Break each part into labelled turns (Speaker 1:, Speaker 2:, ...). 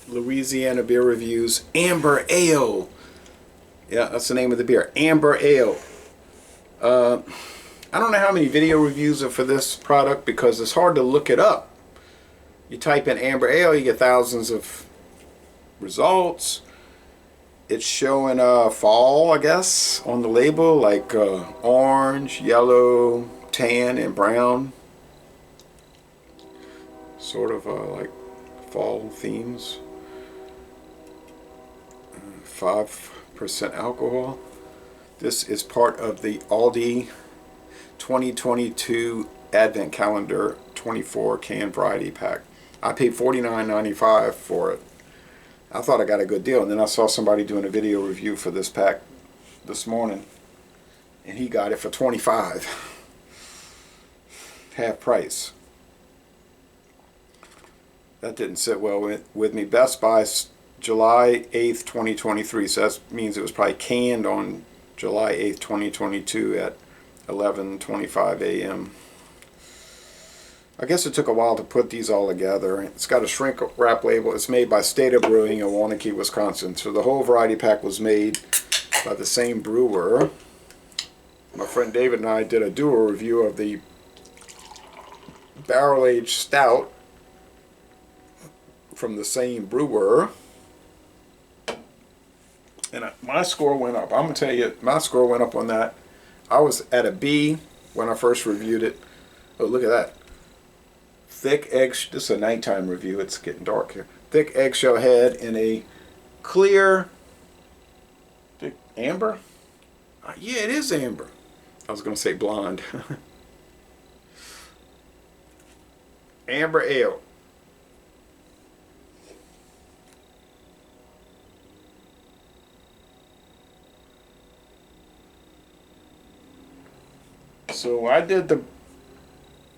Speaker 1: Louisiana Beer Reviews Amber Ale. Yeah, that's the name of the beer, Amber Ale. I don't know how many video reviews are for this product because it's hard to look it up. You type in Amber Ale, you get thousands of results. It's showing fall, I guess, on the label, like orange, yellow, tan, and brown. Sort of like fall themes. 5% alcohol. This is part of the Aldi 2022 Advent Calendar 24 can variety pack. I paid $49.95 for it. I thought I got a good deal, and then I saw somebody doing a video review for this pack this morning, and he got it for $25, half price. That didn't sit well with me. Best Buy, July 8th, 2023, so that means it was probably canned on July 8th, 2022 at 11:25 a.m. I guess it took a while to put these all together. It's got a shrink wrap label. It's made by State of Brewing in Waunakee, Wisconsin. So the whole variety pack was made by the same brewer. My friend David and I did a dual review of the barrel-aged stout from the same brewer. And my score went up. I'm going to tell you, my score went up on that. I was at a B when I first reviewed it. Oh, look at that. Thick egg, this is a nighttime review, it's getting dark here. Thick eggshell head in a clear, amber? Yeah, it is amber. I was going to say blonde. Amber ale. So I did the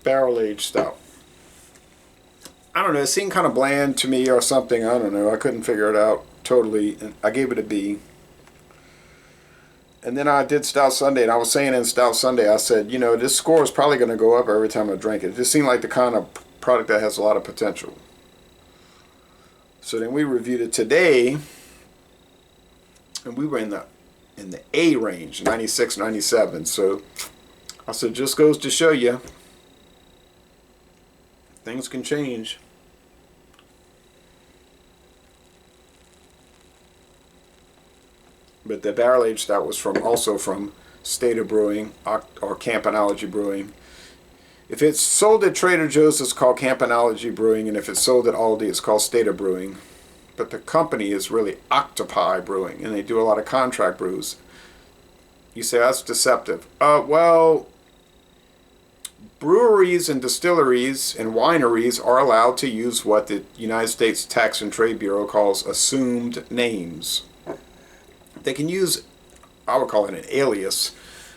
Speaker 1: barrel-aged stout. I don't know, it seemed kind of bland to me or something. I don't know. I couldn't figure it out totally. I gave it a B. And then I did Stout Sunday, and I was saying in Stout Sunday, I said, you know, this score is probably going to go up every time I drink it. It just seemed like the kind of product that has a lot of potential. So then we reviewed it today, and we were in the A range, 96, 97. So I said, just goes to show you, things can change. But the barrel aged stout was also from State of Brewing or Campanology Brewing. If it's sold at Trader Joe's, it's called Campanology Brewing, and if it's sold at Aldi, it's called State of Brewing. But the company is really Octopi Brewing, and they do a lot of contract brews. You say that's deceptive. Well, breweries and distilleries and wineries are allowed to use what the United States Tax and Trade Bureau calls assumed names. They can use, I would call it an alias,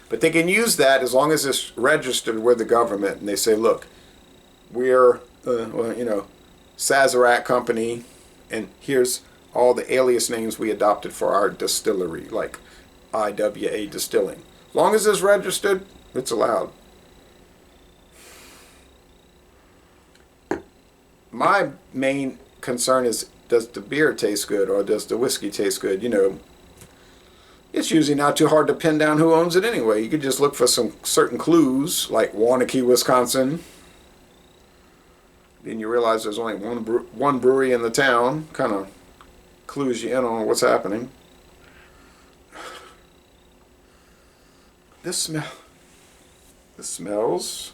Speaker 1: but they can use that as long as it's registered with the government, and they say, look, we're, Sazerac Company, and here's all the alias names we adopted for our distillery, like IWA Distilling. As long as it's registered, it's allowed. My main concern is, does the beer taste good or does the whiskey taste good? You know, it's usually not too hard to pin down who owns it anyway. You could just look for some certain clues, like Waunakee, Wisconsin. Then you realize there's only one brewery in the town. Kind of clues you in on what's happening. This smells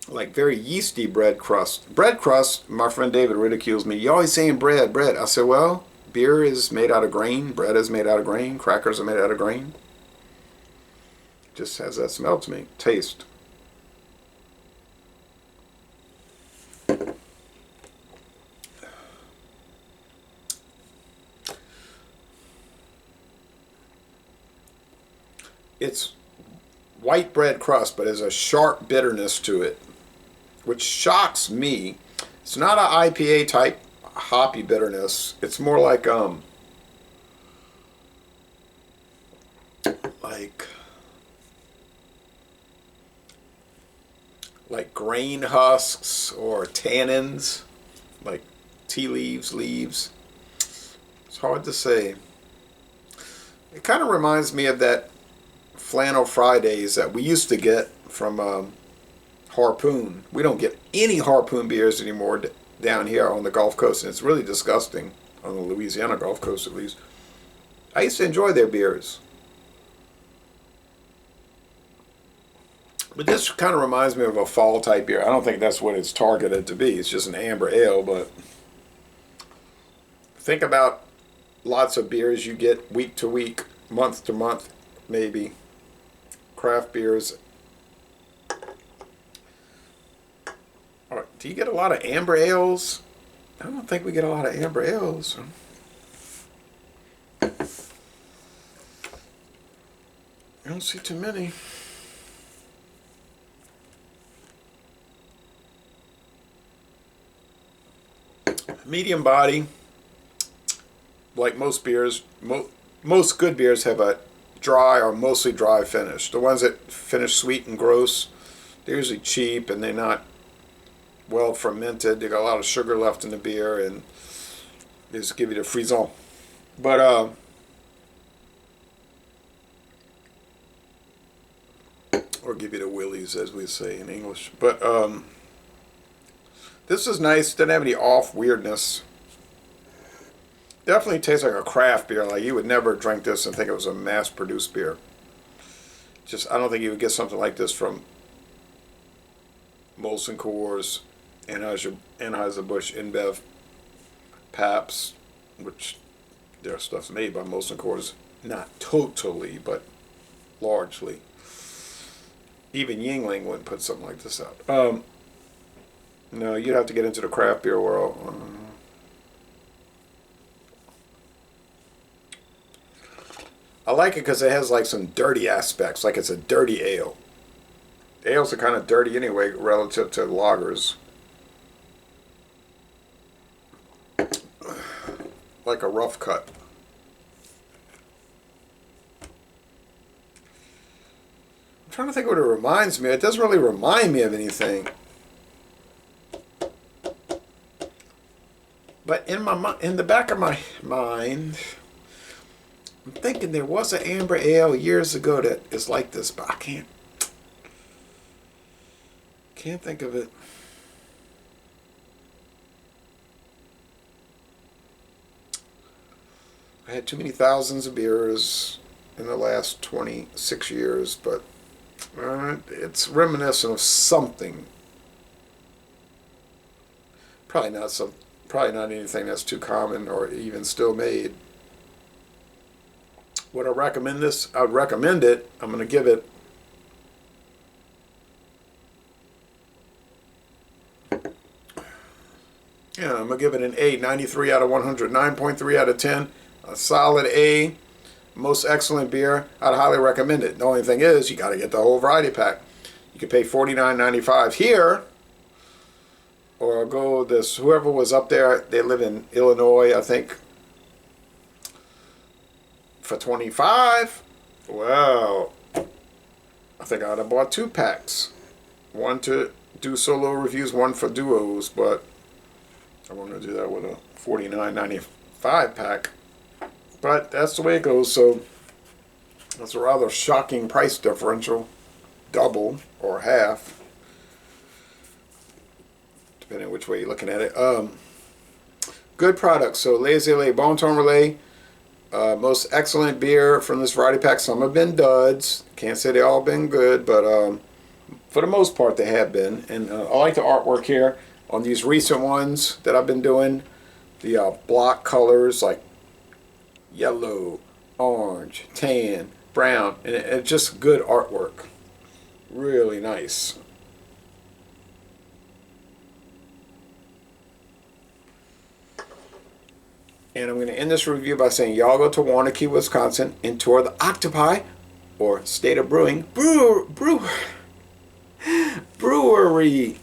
Speaker 1: like very yeasty bread crust. Bread crust, my friend David ridicules me. You always saying bread, bread. I said, well, beer is made out of grain, bread is made out of grain, crackers are made out of grain. Just has that smell to me. Taste. It's white bread crust, but there's a sharp bitterness to it, which shocks me. It's not an IPA type hoppy bitterness. It's more like like grain husks or tannins, like tea leaves. It's hard to say. It kind of reminds me of that Flannel Fridays that we used to get from Harpoon. We don't get any Harpoon beers anymore down here on the Gulf Coast, and it's really disgusting, on the Louisiana Gulf Coast at least. I used to enjoy their beers. But this kind of reminds me of a fall type beer. I don't think that's what it's targeted to be. It's just an amber ale, but think about lots of beers you get week to week, month to month, maybe. Craft beers. Do you get a lot of amber ales? I don't think we get a lot of amber ales. I don't see too many. Medium body, like most beers, most good beers have a dry or mostly dry finish. The ones that finish sweet and gross, they're usually cheap and they're not well fermented. They got a lot of sugar left in the beer and they just give you the frisson. But or give you the willies, as we say in English. But this is nice. Doesn't have any off weirdness. Definitely tastes like a craft beer. Like you would never drink this and think it was a mass-produced beer. Just I don't think you would get something like this from Molson Coors, Anheuser-Busch, InBev, Pabst, which their stuff's made by Molson Coors. Not totally, but largely. Even Yingling wouldn't put something like this out. No, you'd have to get into the craft beer world. I like it because it has like some dirty aspects, like it's a dirty ale. Ales are kind of dirty anyway relative to lagers. Like a rough cut. I'm trying to think what it reminds me of. It doesn't really remind me of anything. But in the back of my mind, I'm thinking there was an amber ale years ago that is like this, but I can't think of it. I had too many thousands of beers in the last 26 years, but it's reminiscent of something. Probably not anything that's too common or even still made. Would I recommend this? I would recommend it. I'm going to give it I'm going to give it an A, 93 out of 100, 9.3 out of 10. A solid A. Most excellent beer. I'd highly recommend it. The only thing is, you got to get the whole variety pack. You can pay $49.95 here, or go this, whoever was up there, they live in Illinois, I think, for $25. Well, I think I'd have bought 2 packs. One to do solo reviews, one for duos, but I want to do that with a $49.95 pack. But that's the way it goes, so that's a rather shocking price differential. Double or half, depending on which way you're looking at it. Good product. So Les Relais, Bon Ton Relais, most excellent beer from this variety pack. Some have been duds. Can't say they all been good, but for the most part they have been. And I like the artwork here on these recent ones that I've been doing. The block colors like yellow, orange, tan, brown, and it's just good artwork. Really nice. And I'm going to end this review by saying y'all go to Wanakee, Wisconsin and tour the Octopi, or State of Brewing, brewery.